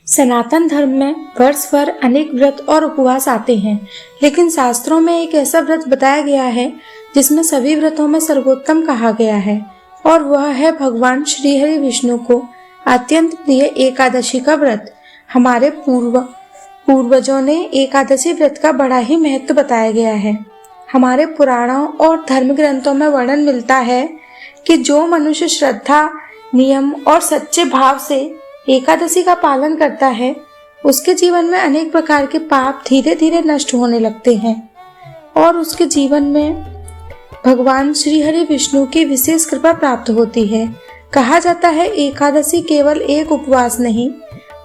सनातन धर्म में वर्ष भर अनेक व्रत और उपवास आते हैं, लेकिन शास्त्रों में एक ऐसा व्रत बताया गया है जिसमें सभी व्रतों में सर्वोत्तम कहा गया है, और वह है भगवान श्री हरि विष्णु को अत्यंत प्रिय एकादशी का व्रत। हमारे पूर्वजों ने एकादशी व्रत का बड़ा ही महत्व बताया गया है। हमारे पुराणों और धर्म ग्रंथों में वर्णन मिलता है कि जो मनुष्य श्रद्धा, नियम और सच्चे भाव से एकादशी का पालन करता है, उसके जीवन में अनेक प्रकार के पाप धीरे धीरे नष्ट होने लगते हैं और उसके जीवन में भगवान श्री हरि विष्णु की विशेष कृपा प्राप्त होती है। कहा जाता है एकादशी केवल एक उपवास नहीं,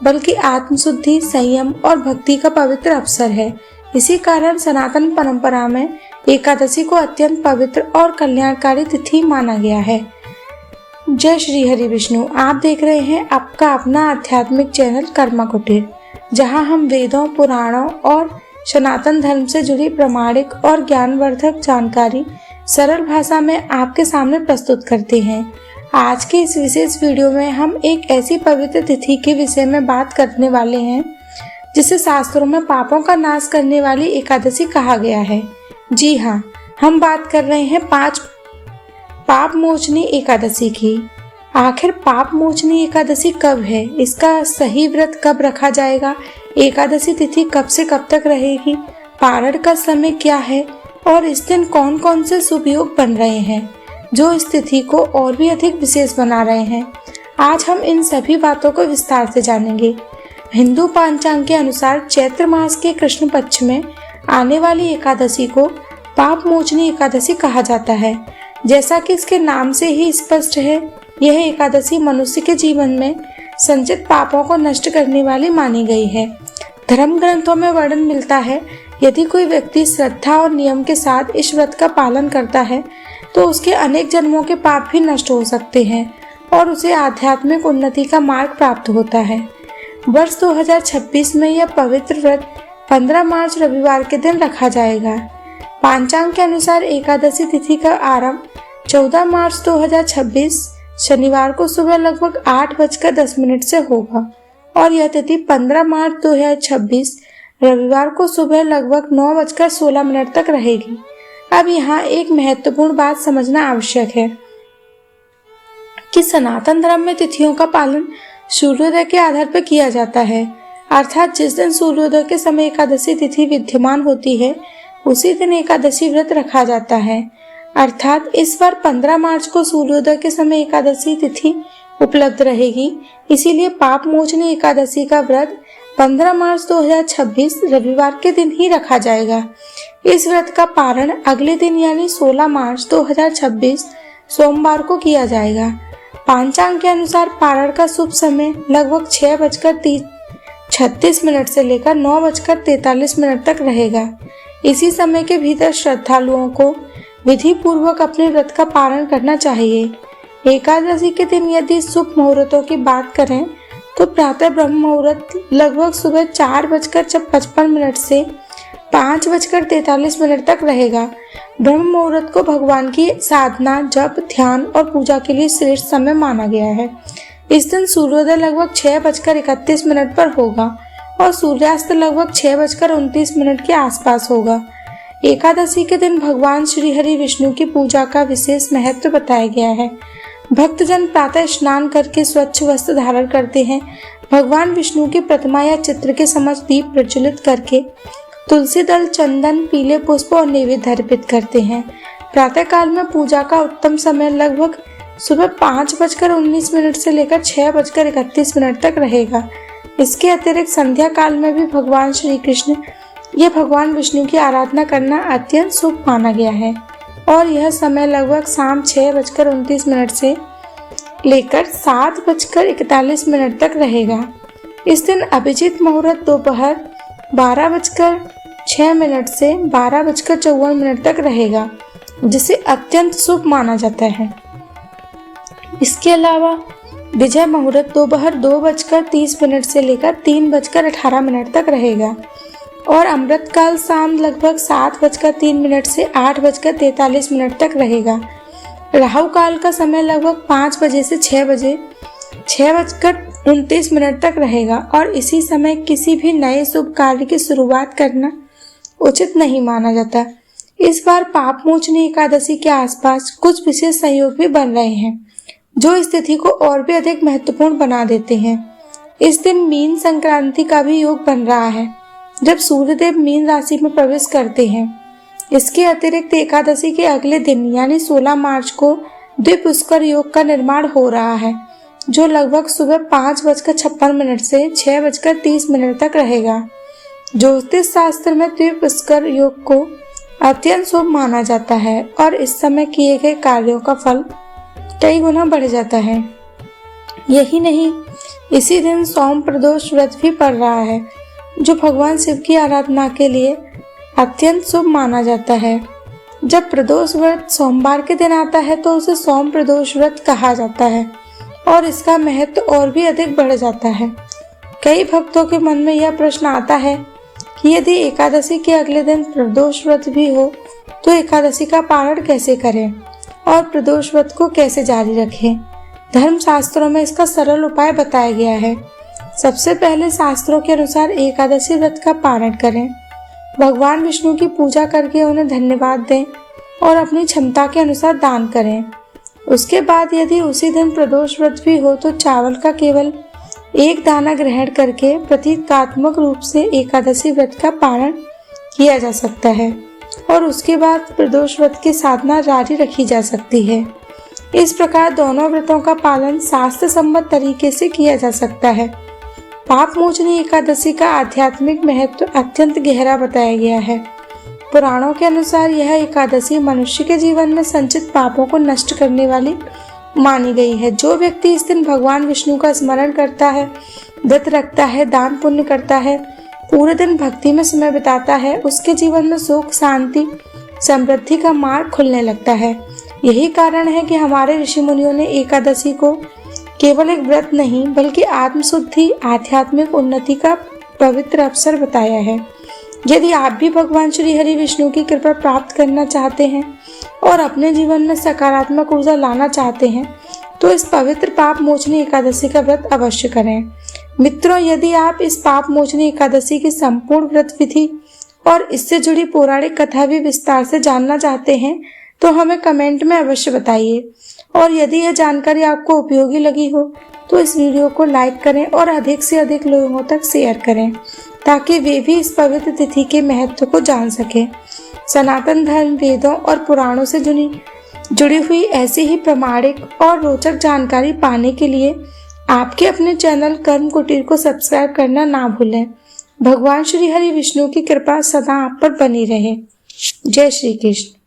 बल्कि आत्मशुद्धि, संयम और भक्ति का पवित्र अवसर है। इसी कारण सनातन परंपरा में एकादशी को अत्यंत पवित्र और कल्याणकारी तिथि माना गया है। जय श्री हरि विष्णु। आप देख रहे हैं आपका अपना आध्यात्मिक चैनल कर्मा कुटीर, जहां हम वेदों, पुराणों और सनातन धर्म से जुड़ी प्रामाणिक और ज्ञानवर्धक जानकारी सरल भाषा में आपके सामने प्रस्तुत करते हैं। आज के इस विशेष वीडियो में हम एक ऐसी पवित्र तिथि के विषय में बात करने वाले हैं जिसे शास्त्रों में पापों का नाश करने वाली एकादशी कहा गया है। जी हाँ, हम बात कर रहे हैं पाप मोचनी एकादशी की। आखिर पाप मोचनी एकादशी कब है? इसका सही व्रत कब रखा जाएगा? एकादशी तिथि कब से कब तक रहेगी? पारण का समय क्या है? और इस दिन कौन कौन से शुभ योग बन रहे हैं जो इस तिथि को और भी अधिक विशेष बना रहे हैं? आज हम इन सभी बातों को विस्तार से जानेंगे। हिंदू पंचांग के अनुसार चैत्र मास के कृष्ण पक्ष में आने वाली एकादशी को पाप मोचनी एकादशी कहा जाता है। जैसा कि इसके नाम से ही स्पष्ट है, यह एकादशी मनुष्य के जीवन में संचित पापों को नष्ट करने वाली मानी गई है। धर्म ग्रंथों में वर्णन मिलता है, यदि कोई व्यक्ति श्रद्धा और नियम के साथ इस व्रत का पालन करता है तो उसके अनेक जन्मों के पाप भी नष्ट हो सकते हैं और उसे आध्यात्मिक उन्नति का मार्ग प्राप्त होता है। वर्ष 2026 में यह पवित्र व्रत 15 मार्च रविवार के दिन रखा जाएगा। पंचांग के अनुसार एकादशी तिथि का आरंभ 14 मार्च 2026 शनिवार को सुबह लगभग 8:10 से होगा और यह तिथि 15 मार्च 2026 रविवार को सुबह लगभग 9:16 तक रहेगी। अब यहाँ एक महत्वपूर्ण बात समझना आवश्यक है कि सनातन धर्म में तिथियों का पालन सूर्योदय के आधार पर किया जाता है, अर्थात जिस दिन सूर्योदय के समय एकादशी तिथि विद्यमान होती है उसी दिन एकादशी व्रत रखा जाता है। अर्थात इस बार 15 मार्च को सूर्योदय के समय एकादशी तिथि उपलब्ध रहेगी, इसीलिए पाप मोचनी एकादशी का व्रत 15 मार्च 2026 रविवार के दिन ही रखा जाएगा। इस व्रत का पारण अगले दिन यानी 16 मार्च 2026 सोमवार को किया जाएगा। पंचांग के अनुसार पारण का शुभ समय लगभग 6:36 से लेकर 9:43 तक रहेगा। इसी समय के भीतर श्रद्धालुओं को विधि पूर्वक अपने व्रत का पालन करना चाहिए। एकादशी के दिन यदि शुभ मुहूर्तों की बात करें तो प्रातः ब्रह्म मुहूर्त लगभग सुबह 4:55 से 5:43 तक रहेगा। ब्रह्म मुहूर्त को भगवान की साधना, जप, ध्यान और पूजा के लिए श्रेष्ठ समय माना गया है। इस दिन सूर्योदय लगभग 6:31 पर होगा और सूर्यास्त लगभग 6:29 के आसपास होगा। एकादशी के दिन भगवान श्री हरि विष्णु की पूजा का विशेष महत्व बताया गया है। भक्तजन प्रातः स्नान करके स्वच्छ वस्त्र धारण करते हैं। भगवान विष्णु की प्रतिमा या चित्र के समक्ष दीप प्रज्वलित करके तुलसी दल, चंदन, पीले पुष्प और नैवेद्य अर्पित करते हैं। प्रातः काल में पूजा का उत्तम समय लगभग सुबह 5:19 से लेकर 6:31 तक रहेगा। इसके अतिरिक्त संध्या काल में भी भगवान विष्णु की आराधना करना अत्यंत शुभ माना गया है और यह समय लगभग शाम 6:29 से लेकर 7:41 तक रहेगा। इस दिन अभिजीत मुहूर्त दोपहर 12:06 से 12:54 तक रहेगा, जिसे अत्यंत शुभ माना जाता है। इसके अलावा विजय मुहूर्त दोपहर 2:30 से लेकर 3:18 तक रहेगा और अमृत काल शाम लगभग 7:03 से 8:43 तक रहेगा। राहु काल का समय लगभग 5 बजे से 6 बजे, 6 29 मिनट तक रहेगा और इसी समय किसी भी नए शुभ कार्य की शुरुआत करना उचित नहीं माना जाता। इस बार पाप मोचनी एकादशी के आसपास कुछ विशेष संयोग भी बन रहे हैं जो स्थिति को और भी अधिक महत्वपूर्ण बना देते हैं। इस दिन मीन संक्रांति का भी योग बन रहा है जब सूर्यदेव मीन राशि में प्रवेश करते हैं। इसके अतिरिक्त एकादशी के अगले दिन यानी 16 मार्च को द्विपुष्कर योग का निर्माण हो रहा है जो लगभग सुबह 5:56 से 6:30 तक रहेगा। ज्योतिष शास्त्र में द्विपुष्कर योग को अत्यंत शुभ माना जाता है और इस समय किए गए कार्यों का फल कई गुना बढ़ जाता है। यही नहीं, इसी दिन सोम प्रदोष व्रत भी पड़ रहा है जो भगवान शिव की आराधना के लिए अत्यंत शुभ माना जाता है। जब प्रदोष व्रत सोमवार के दिन आता है तो उसे सोम प्रदोष व्रत कहा जाता है और इसका महत्व और भी अधिक बढ़ जाता है। कई भक्तों के मन में यह प्रश्न आता है कि यदि एकादशी के अगले दिन प्रदोष व्रत भी हो तो एकादशी का पारण कैसे करें और प्रदोष व्रत को कैसे जारी रखें। धर्म शास्त्रों में इसका सरल उपाय बताया गया है। सबसे पहले शास्त्रों के अनुसार एकादशी व्रत का पारण करें, भगवान विष्णु की पूजा करके उन्हें धन्यवाद दें और अपनी क्षमता के अनुसार दान करें। उसके बाद यदि उसी दिन प्रदोष व्रत भी हो तो चावल का केवल 1 दाना ग्रहण करके प्रतीकात्मक रूप से एकादशी व्रत का पारण किया जा सकता है और उसके बाद प्रदोष व्रत की साधना जारी रखी जा सकती है। इस प्रकार दोनों व्रतों का पालन शास्त्र सम्मत तरीके से किया जा सकता है। पाप मोचनी एकादशी का आध्यात्मिक महत्व अत्यंत गहरा बताया गया है। पुराणों के अनुसार यह एकादशी मनुष्य के जीवन में संचित पापों को नष्ट करने वाली मानी गई है। जो व्यक्ति इस दिन भगवान विष्णु का स्मरण करता है, व्रत रखता है, दान पुण्य करता है, पूरे दिन भक्ति में समय बिताता है, उसके जीवन में सुख, शांति, समृद्धि का मार्ग खुलने लगता है। यही कारण है कि हमारे ऋषि मुनियों ने एकादशी को केवल एक व्रत नहीं बल्कि आत्मशुद्धि, आध्यात्मिक उन्नति का पवित्र अवसर बताया है। यदि आप भी भगवान श्री हरि विष्णु की कृपा प्राप्त करना चाहते हैं और अपने जीवन में सकारात्मक ऊर्जा लाना चाहते हैं तो इस पवित्र पाप मोचनी एकादशी का व्रत अवश्य करें। मित्रों, यदि आप इस पाप मोचनी एकादशी की संपूर्ण व्रत विधि और इससे जुड़ी पौराणिक कथा भी विस्तार से जानना चाहते हैं तो हमें कमेंट में अवश्य बताइए। और यदि यह जानकारी आपको उपयोगी लगी हो तो इस वीडियो को लाइक करें और अधिक से अधिक लोगों तक शेयर करें ताकि वे भी इस पवित्र तिथि के महत्व को जान सकें। सनातन धर्म, वेदों और पुराणों से जुड़ी हुई ऐसी ही प्रामाणिक और रोचक जानकारी पाने के लिए आपके अपने चैनल कर्म कुटीर को सब्सक्राइब करना ना भूलें। भगवान श्री हरि विष्णु की कृपा सदा आप पर बनी रहे। जय श्री कृष्ण।